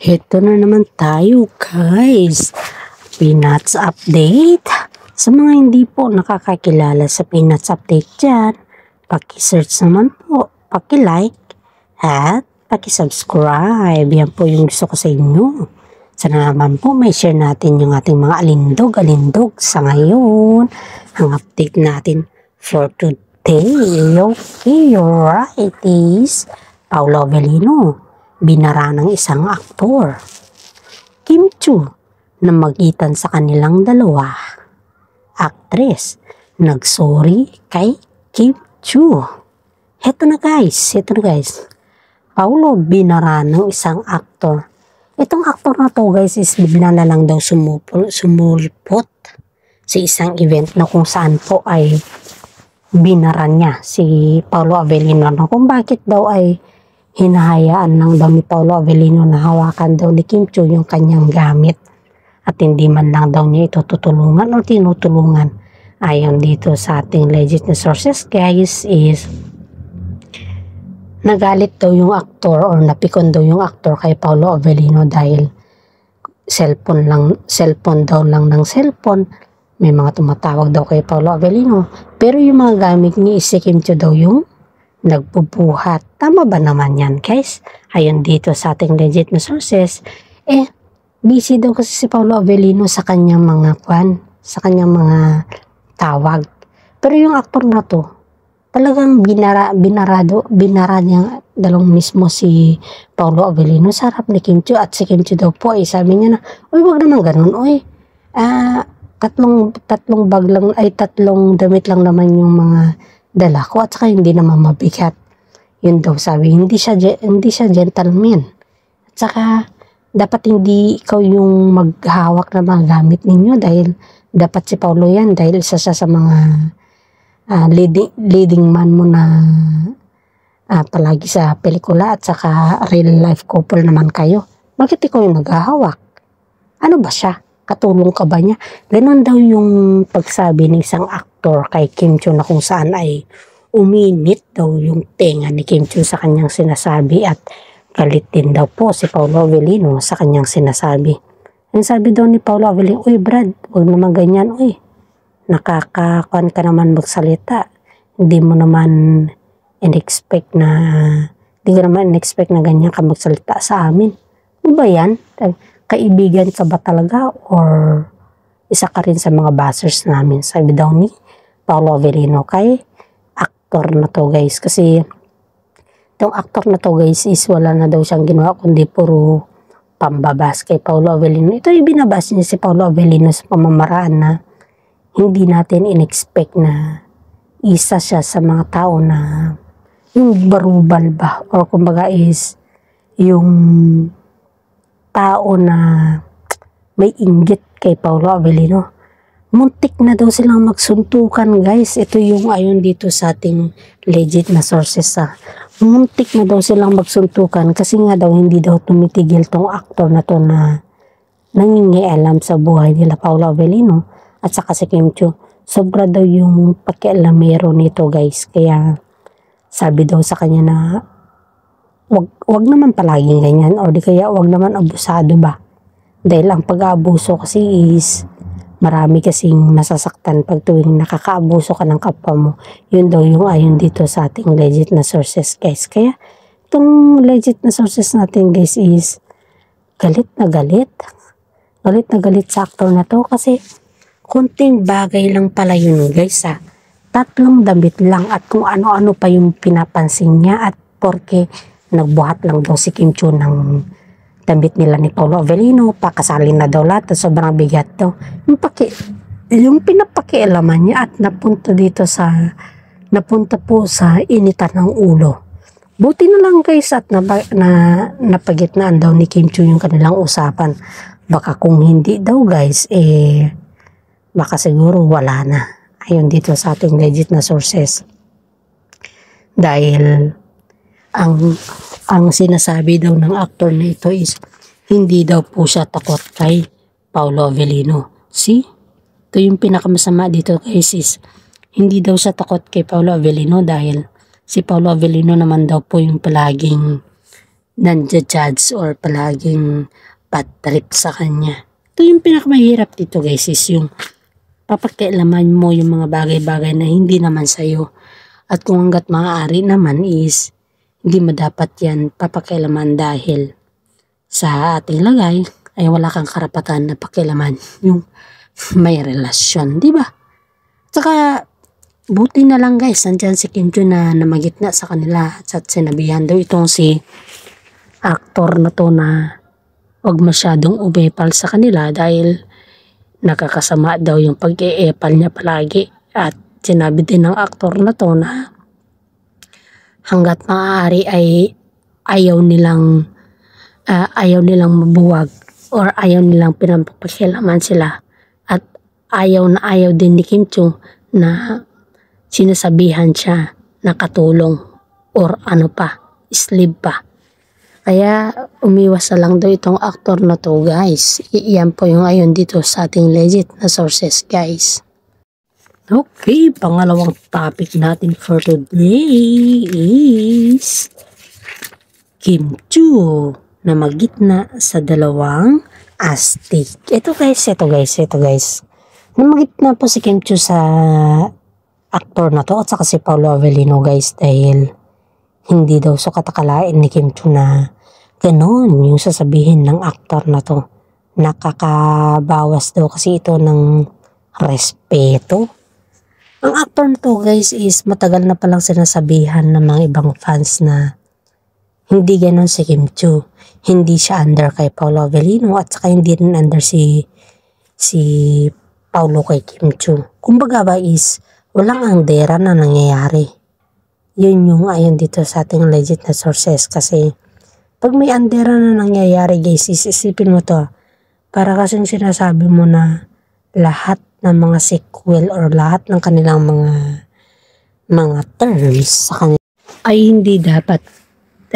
Ito na naman tayo guys, Peanuts Update. Sa mga hindi po nakakakilala sa Peanuts Update dyan, paki-search naman po, paki-like at paki-subscribe. Yan po yung gusto ko sa inyo. Sana naman po may share natin yung ating mga alindog sa ngayon. Ang update natin for today. Okay, right is Paolo Avellino. Binara ng isang aktor, Kim Chiu, na magitan sa kanilang dalawa. Actress, nagsorry kay Kim Chiu. Heto na guys. Paolo binara ng isang aktor. Itong aktor na to guys is bigla na lang daw sumulpot sa isang event na kung saan po ay binara niya si Paolo Avellino. Kung bakit daw ay hinahayaan lang daw ni Paolo Avellino na hawakan daw ni Kim Chiu yung kanyang gamit at hindi man lang daw niya ito tutulungan o tinutulungan. Ayon dito sa ating legit na sources guys is nagalit daw yung aktor or napikon daw yung aktor kay Paolo Avellino dahil cellphone daw lang ng cellphone. May mga tumatawag daw kay Paolo Avellino pero yung mga gamit ni si Kim Chiu daw yung nagbubuhat. Tama ba naman yan guys? Ayon dito sa ating legit na sources, busy daw kasi si Paolo Avellino sa kanyang mga sa kanyang mga tawag. Pero yung aktor na to, talagang binara niya dalawang mismo si Paolo Avellino sa harap ni Kim Chiu at si Kim Chiu daw po ay sabi niya na, uy wag naman ganun, tatlong bag lang, tatlong damit lang naman yung mga dala ko at saka hindi naman mabigat. Yun daw sabi, hindi siya gentleman. At saka dapat hindi ikaw yung maghawak ng mga gamit ninyo dahil dapat si Paolo yan dahil isa siya sa mga leading man mo na palagi sa pelikula at saka real life couple naman kayo. Bakit ikaw yung naghahawak? Ano ba siya? Katulong ka ba niya? Ganon daw yung pagsabi ng isang aktor kay Kim Chiu na kung saan ay uminit daw yung tenga ni Kim Chiu sa kanyang sinasabi at galit din daw po si Paolo Avellino sa kanyang sinasabi. Ang sabi daw ni Paolo Avellino, uy Brad, huwag naman ganyan, nakakakuan ka naman magsalita. Hindi ko naman in-expect na ganyan ka magsalita sa amin. Ano ba yan? Kaibigan ka ba talaga or isa ka rin sa mga bashers namin? Sabi daw ni Paolo Avellino kay aktor na to guys. Kasi itong aktor na to guys is wala na daw siyang ginawa kundi puro pambabas kay Paolo Avellino. Ito yung binabas niya si Paolo Avellino sa pamamaraan na hindi natin in-expect na isa siya sa mga tao na yung barubal ba or kumbaga is yung tao na may inggit kay Paolo Avellino. Muntik na daw silang magsuntukan guys. Ito yung ayon dito sa ating legit na sources. Muntik na daw silang magsuntukan kasi nga daw hindi daw tumitigil tong aktor na to na nangingialam sa buhay nila Paolo Avellino at saka si Kim Chiu. Sobra daw yung pakialamero nito guys. Kaya sabi daw sa kanya na wag naman palaging ganyan or di kaya wag naman abusado ba. Dahil ang pag-aabuso kasi is marami kasing nasasaktan pag tuwing nakakaabuso ka ng kapwa mo. Yun daw yung ayon dito sa ating legit na sources guys. Kaya itong legit na sources natin guys is galit na galit sa aktor na to kasi konting bagay lang pala yun guys tatlong damit lang at kung ano-ano pa yung pinapansin niya at porke nagbuhat lang daw si Kim Chiu ng damit nila ni Paolo Avellino, pakasalin na daw lahat at sobrang bigat daw. Yung pinapakialaman niya at napunta po sa initan ng ulo. Buti na lang guys at napagitnaan daw ni Kim Chiu yung kanilang usapan. Baka kung hindi daw guys, baka siguro wala na. Ayun dito sa ating legit na sources. Dahil ang sinasabi daw ng aktor na ito is hindi daw po siya takot kay Paolo Avellino. See? Ito yung pinakamasama dito guys is hindi daw siya takot kay Paolo Avellino dahil si Paolo Avellino naman daw po yung palaging nanja-judge or palaging bad trip sa kanya. Ito yung pinakamahirap dito guys, is yung papakialaman mo yung mga bagay-bagay na hindi naman sa'yo. At kung hanggat maaari naman is hindi mo dapat yan papakialaman dahil sa ating lagay ay wala kang karapatan na pakialaman yung may relasyon, di ba? Saka buti na lang guys, nandyan si Kim Chu na namagitna sa kanila at sinabihan daw itong si aktor na to na huwag masyadong umepal sa kanila dahil nakakasama daw yung pag-iepal niya palagi. At sinabi din ng aktor na to na hanggat maaari ay ayaw nilang mabuwag or ayaw nilang pinapakialaman sila. At ayaw na ayaw din ni Kim Chu na sinasabihan siya na katulong or ano pa, slave pa. Kaya umiwas na lang daw itong aktor na to guys. Iyan po yung ayon dito sa ating legit na sources guys. Okay, pangalawang topic natin for today is Kim Chu na magitna sa dalawang astig. Ito guys. Namagitna po si Kim Chu sa aktor na to at saka si Paolo Avellino guys dahil hindi daw sukat akalain ni Kim Chu na ganon yung sasabihin ng aktor na to. Nakakabawas daw kasi ito ng respeto. Ang aktor na to guys is matagal na palang sinasabihan ng mga ibang fans na hindi ganon si Kim Chu. Hindi siya under kay Paolo Avellino at saka hindi rin under si Paolo kay Kim Chu. Kumbaga ba is walang andera na nangyayari. Yun yung ayon dito sa ating legit na sources kasi pag may andera na nangyayari guys, isipin mo to. Para kasing sinasabi mo na lahat ng mga sequel or lahat ng kanilang mga terms sa kanila ay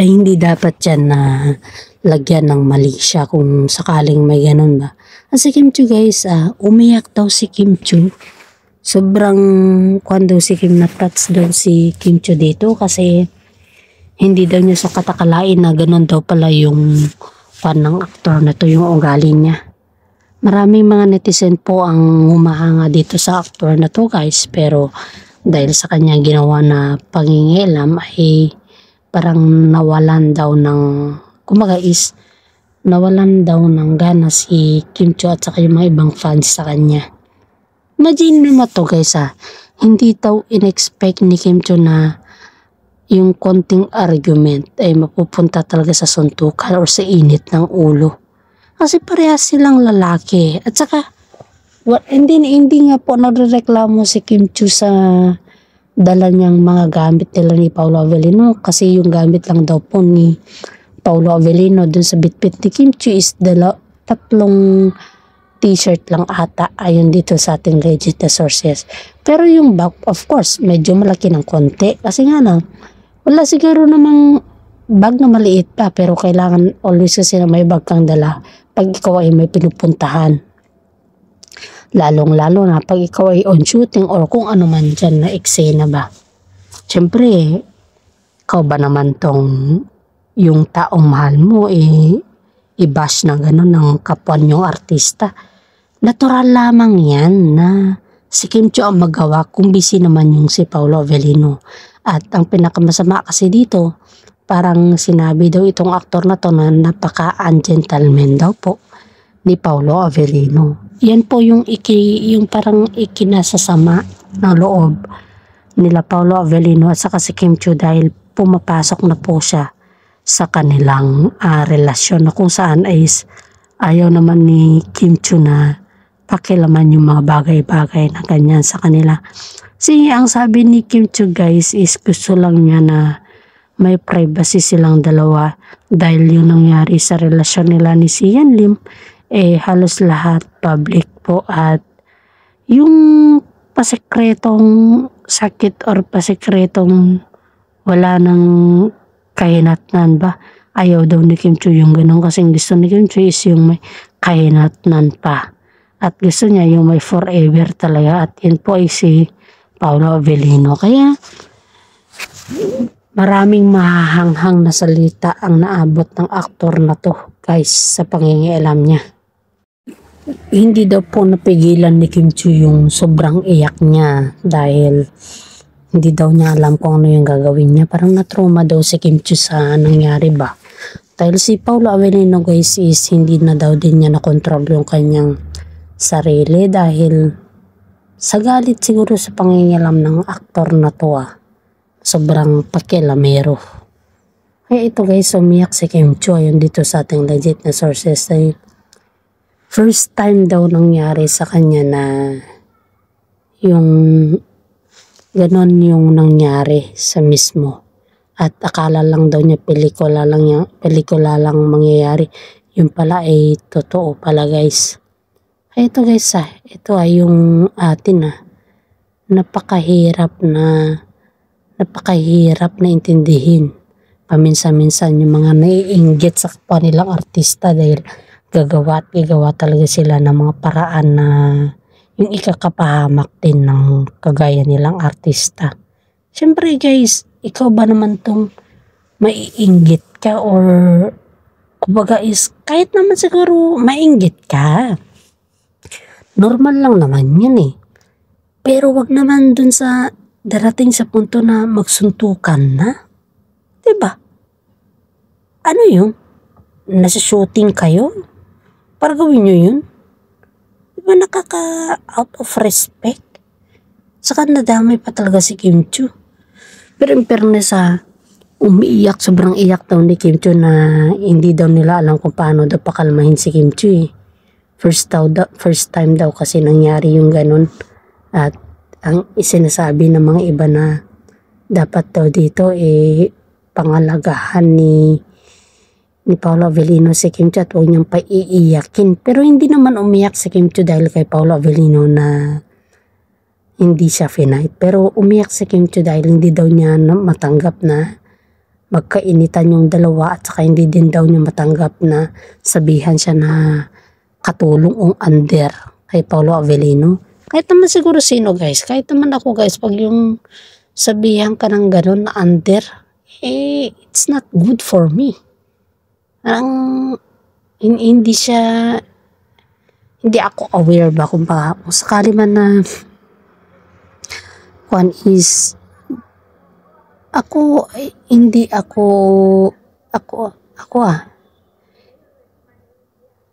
hindi dapat yan na lagyan ng mali siya kung sakaling may ganun ba. Kasi Kim Chu guys, umiyak daw si Kim Chu. Sobrang daw si Kim na-touch daw si Kim Chu dito kasi hindi daw niya sa katakalain na ganun daw pala yung ng aktor na to yung ugali niya. Maraming mga netizen po ang humahanga dito sa aktor na to guys, pero dahil sa kanya ginawa na pangingialam ay parang nawalan daw ng gana si Kim Chu at saka yung mga ibang fans sa kanya. Imagine mo to guys hindi daw in-expect ni Kim Chu na yung konting argument ay mapupunta talaga sa suntukan or sa init ng ulo. Kasi parehas silang lalaki. At saka, hindi nga po nagreklamo si Kim Chu sa dala niyang mga gamit nila ni Paolo Avellino. Kasi yung gamit lang daw po ni Paolo Avellino dun sa bitbit ni Kim Chu is tatlong t-shirt lang ata ayon dito sa ating legit na sources. Pero yung bag, of course, medyo malaki ng konti. Kasi nga lang, wala siguro namang bag na maliit pa pero kailangan always kasi na may bag kang dala pag ikaw ay may pinupuntahan. Lalong-lalo na pag ikaw ay on shooting or kung ano man dyan na eksena ba. Siyempre, ikaw ba naman yung taong mahal mo i-bash na gano'n ng kapwa niyong artista. Natural lamang yan na si Kim Chu ang magawa kung busy naman yung si Paolo Avellino. At ang pinakamasama kasi dito, parang sinabi daw itong aktor na to na napaka-ungentleman daw po ni Paolo Avellino. Yan po yung parang ikinasasama ng loob nila Paolo Avellino at saka si Kim Chu dahil pumapasok na po siya sa kanilang relasyon na kung saan ay ayaw naman ni Kim Chu na pakilaman yung mga bagay-bagay na ganyan sa kanila. Kasi ang sabi ni Kim Chu guys is gusto lang niya na may privacy silang dalawa dahil yung nangyari sa relasyon nila ni Sian Lim halos lahat public po at yung pasikretong sakit or pasikretong wala nang kahinatnan ba, ayaw daw ni Kim Chu yung ganun kasi gusto ni Kim Chu is yung may kahinatnan pa at gusto niya yung may forever talaga at yun po ay si Paolo Avellino. Kaya Maraming mahahanghang na salita ang naabot ng aktor na to guys sa pangingialam niya. Hindi daw po napigilan ni Kim Chiu yung sobrang iyak niya dahil hindi daw niya alam kung ano yung gagawin niya. Parang na-trauma daw si Kim Chiu sa nangyari ba. Dahil si Paolo Avellino guys is hindi na daw din niya nakontrol yung kanyang sarili dahil sa galit siguro sa pangingialam ng aktor na to sobrang pakialamero. Kaya ito guys, umiyak si Kim Chiu ayon dito sa ating legit na sources. Dahil first time daw nangyari sa kanya na yung ganon yung nangyari sa mismo. At akala lang daw niya pelikula lang mangyayari. Yung pala ay totoo pala guys. Kaya ito guys ito ay yung atin napakahirap na intindihin. Paminsan-minsan yung mga naiinggit sa kapwa nilang artista dahil gagawa talaga sila ng mga paraan na yung ikakapahamak din ng kagaya nilang artista. Siyempre guys, ikaw ba naman tong maiinggit ka or kumbaga is kahit naman siguro mainggit ka. Normal lang naman yan Pero wag naman dun sa darating sa punto na magsuntukan na. Diba? Ano yun? Nasa shooting kayo? Para gawin nyo yun? Diba out of respect? Saka nadamay pa talaga si Kim Chiu. Pero in fairness umiiyak, sobrang iyak daw ni Kim Chiu na hindi daw nila alam kung paano daw pakalmahin si Kim Chiu First time daw kasi nangyari yung ganun. At ang isinasabi ng mga iba na dapat daw dito pangalagahan ni Paolo Avellino si Kim Chiu at huwag niyang paiiyakin. Pero hindi naman umiyak si Kim Chiu dahil kay Paolo Avellino na hindi siya finite. Pero umiyak si Kim Chiu dahil hindi daw niya matanggap na magkainitan yung dalawa at saka hindi din daw niya matanggap na sabihan siya na katulong o under kay Paolo Avellino. Kahit naman siguro sino guys, kahit naman ako guys, pag yung sabihan ka ng gano'n na under, it's not good for me. Hindi ako aware ba kung sakali man na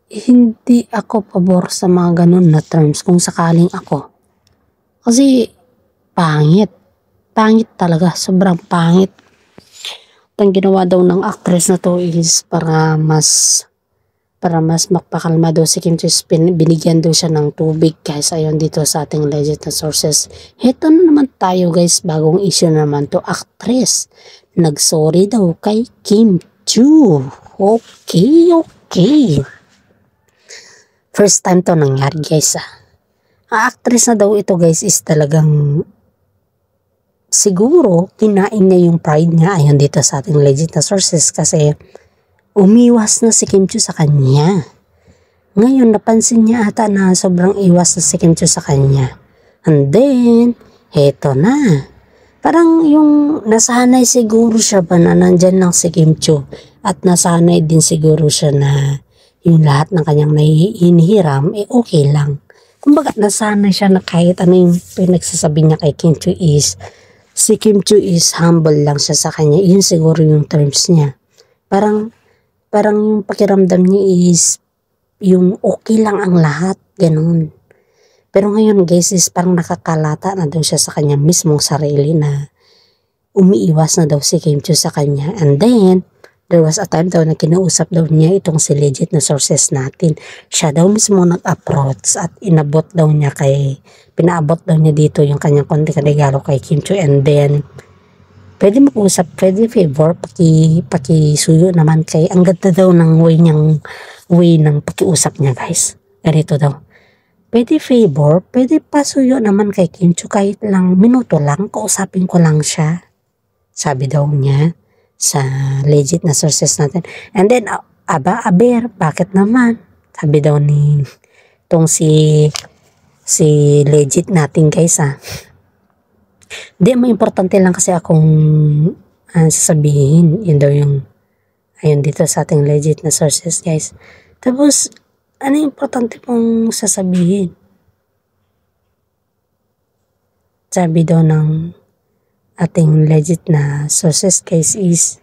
hindi ako pabor sa mga ganun na terms kung sakaling ako. Kasi pangit talaga, sobrang pangit. At ang ginawa daw ng actress na to is para mas magpakalma daw si Kim Chiu. Binigyan daw siya ng tubig guys ayon dito sa ating legit na sources. Heto na naman tayo guys, bagong issue naman to. Actress nagsorry daw kay Kim Chiu. Okay. First time to nangyari guys Ang actress na daw ito guys is talagang siguro kinain niya yung pride niya ayon dito sa ating legit na sources kasi umiwas na si Kim Chiu sa kanya. Ngayon napansin niya ata na sobrang iwas na si Kim Chiu sa kanya. And then, heto na. Parang yung nasanay siguro siya ba na nandyan lang si Kim Chiu at nasanay din siguro siya na yung lahat ng kanyang hinihiram, okay lang. Kumbaga, nasanay siya na kahit ano yung pinagsasabi niya kay Kim Chiu si Kim Chiu is humble lang siya sa kanya. Yun siguro yung terms niya. Parang yung pakiramdam niya is yung okay lang ang lahat, ganun. Pero ngayon guys is parang nakakalata na daw siya sa kanya mismong sarili na umiiwas na daw si Kim Chiu sa kanya. And then, there was a time daw na kinausap daw niya itong si legit na sources natin. Siya daw mismo nag-approach at pinaabot daw niya dito yung kanyang konting regalo kay Kim Chiu. And then, pwede mag-usap, pwede favor, pakisuyo naman kay, ang ganda daw ng way ng pakiusap niya guys. Ganito daw. Pwede favor, pwede pasuyo naman kay Kim Chiu kahit lang minuto lang, kausapin ko lang siya. Sabi daw niya sa legit na sources natin. And then, bakit naman? Sabi daw ni itong si legit natin guys Di, may importante lang kasi akong sasabihin. Yun daw yung ayun dito sa ating legit na sources guys. Tapos ano yung importante pong sasabihin? Sabi daw ng ating legit na sources guys is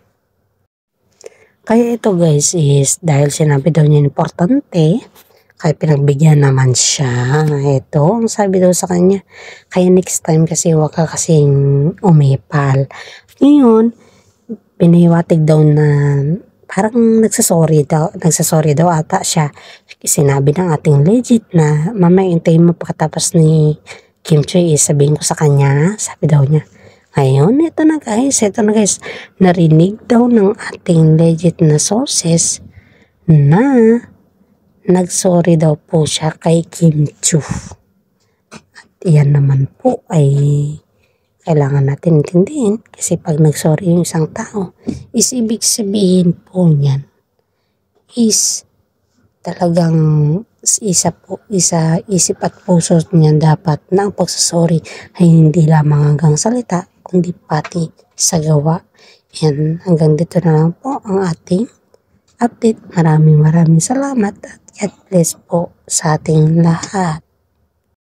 kaya ito guys is dahil sinabi daw niya importante kaya pinagbigyan naman siya. Ito ang sabi daw sa kanya. Kaya next time kasi huwag ka kasing umipal. Ngayon pinahiwatig daw na parang nagsasorry daw ata siya. Sinabi ng ating legit na mamaya hintayin mo pagkatapos ni Kim Choi sabihin ko sa kanya, sabi daw niya. Ngayon, ito na guys, narinig daw ng ating legit na sources na nagsorry daw po siya kay Kim Chu. At yan naman po ay kailangan natin intindihin kasi pag nagsorry yung isang tao, is ibig sabihin po niyan is talagang isa isip at puso niya dapat na ang pagsasorry ay hindi lamang hanggang salita kundi pati sa gawa. Yan, hanggang dito na lang po ang ating update. Maraming salamat at God bless po sa ating lahat.